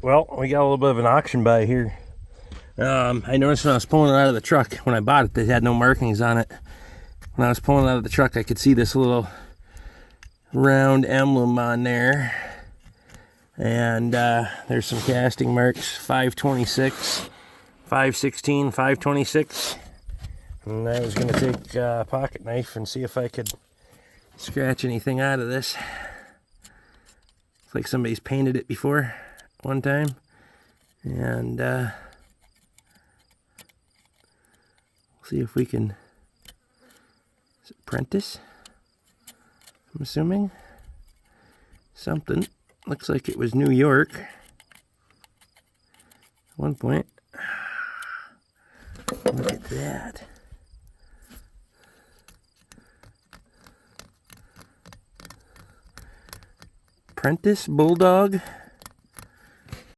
Well, we got a little bit of an auction buy here. I noticed when I was pulling it out of the truck, when I bought it, they had no markings on it. When I was pulling it out of the truck, I could see this little round emblem on there. And there's some casting marks, 526, 516, 526. And I was going to take a pocket knife and see if I could scratch anything out of this. Looks like somebody's painted it before one time. And see if we can, is it Prentice? I'm assuming. Something. Looks like it was New York at one point. Look at that. Prentice Bulldog